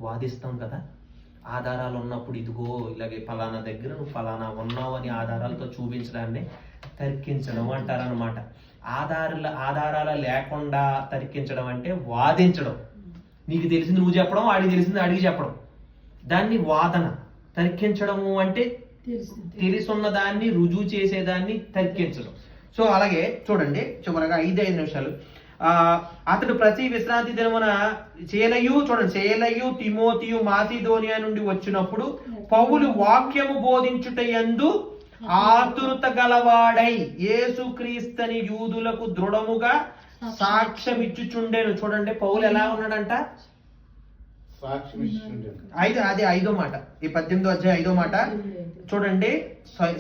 వాదిస్తాం కదా. ఆధారాలు ఉన్నప్పుడు ఇదిగో ఇలాగే ఫలానా దగ్గర నువ్వు ఫలానా ఉన్నావు అని ఆధారాలతో చూపించడాన్ని తర్కించడం అంటారనమాట. ఆధారాలు లేకుండా తర్కించడం అంటే వాదించడం. నీకు తెలిసింది నువ్వు చెప్పడం, వాడికి తెలిసింది అడిగి చెప్పడం, దాన్ని వాదన. తర్కించడము అంటే తెలుసున్న దాన్ని రుజువు చేసేదాన్ని తర్కించడం. సో అలాగే చూడండి చివరగా 5 నిమిషాలు. అతడు ప్రతి విశ్రాంతి దినమున చేలయు తిమోతియు మాసిదోనియా నుండి వచ్చినప్పుడు పౌలు వాక్యము బోధించుటయందు ఆతురత గలవాడై యేసుక్రీస్తుని యూదులకు దృఢముగా సాక్ష్యమిచ్చుచుండెను. చూడండి పౌలు ఎలా ఉన్నాడంట, అది 5వ మాట, ఈ 18వ అధ్యాయం 5వ మాట చూడండి.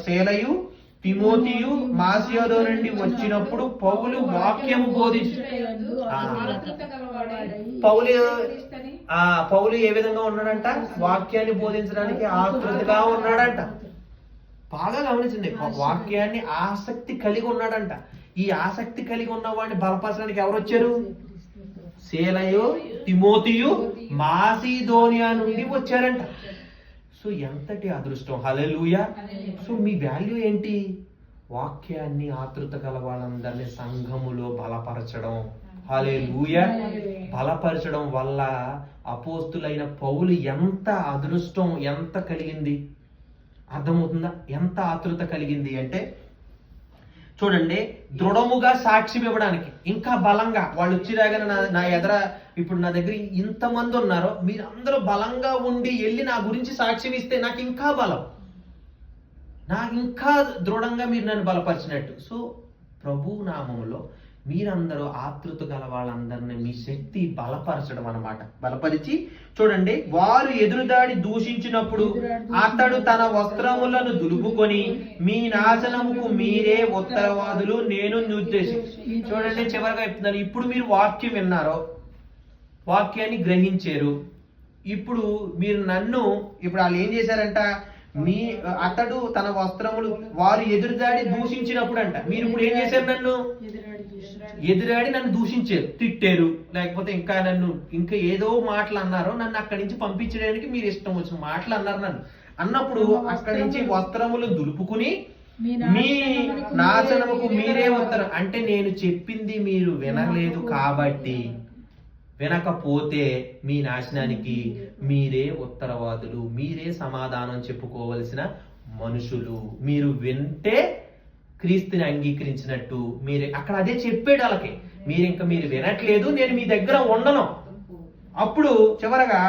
సేలయు తిమోతియు మాసిదోనియా నుండి వచ్చినప్పుడు పౌలు వాక్యము బోధించు. పౌలు ఏ విధంగా ఉన్నాడంట, వాక్యాన్ని బోధించడానికి ఆతృతగా ఉన్నాడంట. బాగా గమనించండి, వాక్యాన్ని ఆసక్తి కలిగి ఉన్నాడంట. ఈ ఆసక్తి కలిగి ఉన్న వాడిని బలపరచడానికి ఎవరు వచ్చారు? సేలయు తిమోతియు మాసిదోనియా నుండి వచ్చారంట. సో ఎంతటి అదృష్టం, హల్లెలూయా. సో మీ వాల్యూ ఏంటి? వాక్యాన్ని ఆతృత గల వాళ్ళందరినీ సంఘములో బలపరచడం. హల్లెలూయా. బలపరచడం వల్ల అపోస్తులైన పౌలు ఎంత అదృష్టం, ఎంత కలిగింది అర్థమవుతుందా? ఎంత ఆతృత కలిగింది అంటే చూడండి, దృఢముగా సాక్ష్యం ఇవ్వడానికి, ఇంకా బలంగా. వాళ్ళు వచ్చిరాగానే నా ఎదర ఇప్పుడు నా దగ్గర ఇంతమంది ఉన్నారో మీరందరూ బలంగా ఉండి వెళ్ళి నా గురించి సాక్ష్యం ఇస్తే నాకు ఇంకా బలం, నాకు ఇంకా దృఢంగా మీరు నన్ను బలపరిచినట్టు. సో ప్రభు నామములో మీరందరూ ఆతృత గల వాళ్ళందరినీ మీ శక్తి బలపరచడం అన్నమాట. బలపరిచి చూడండి, వారు ఎదురుదాడి దూషించినప్పుడు అతడు తన వస్త్రములను దులుపుకొని మీ నాశనముకు మీరే ఉత్తరవాదులు నేను నిర్దేశించి. చూడండి చివరిగా చెప్తున్నాను, ఇప్పుడు మీరు వాక్యం విన్నారో, వాక్యాన్ని గ్రహించారు. ఇప్పుడు మీరు నన్ను, ఇప్పుడు వాళ్ళు ఏం చేశారంట, అతడు తన వస్త్రములు వారు ఎదురుదాడి దూషించినప్పుడు అంట, మీరు ఇప్పుడు ఏం చేశారు? నన్ను ఎదురాడి నన్ను దూషించారు, తిట్టారు, లేకపోతే ఇంకా ఏదో మాటలు అన్నారో, నన్ను అక్కడి నుంచి పంపించడానికి మీరు ఇష్టం వచ్చిన మాటలు అన్నారు. నన్ను అన్నప్పుడు అక్కడి నుంచి వస్త్రములు దులుపుకుని మీ నాశనముకు మీరే ఉత్తరం. అంటే నేను చెప్పింది మీరు వినలేదు కాబట్టి, వినకపోతే మీ నాశనానికి మీరే ఉత్తరవాదులు, మీరే సమాధానం చెప్పుకోవలసిన మనుషులు. మీరు వింటే క్రీస్తుని అంగీకరించినట్టు. మీరే అక్కడ అదే చెప్పాడు వాళ్ళకి, మీరు వినట్లేదు, నేను మీ దగ్గర ఉండను. అప్పుడు చివరగా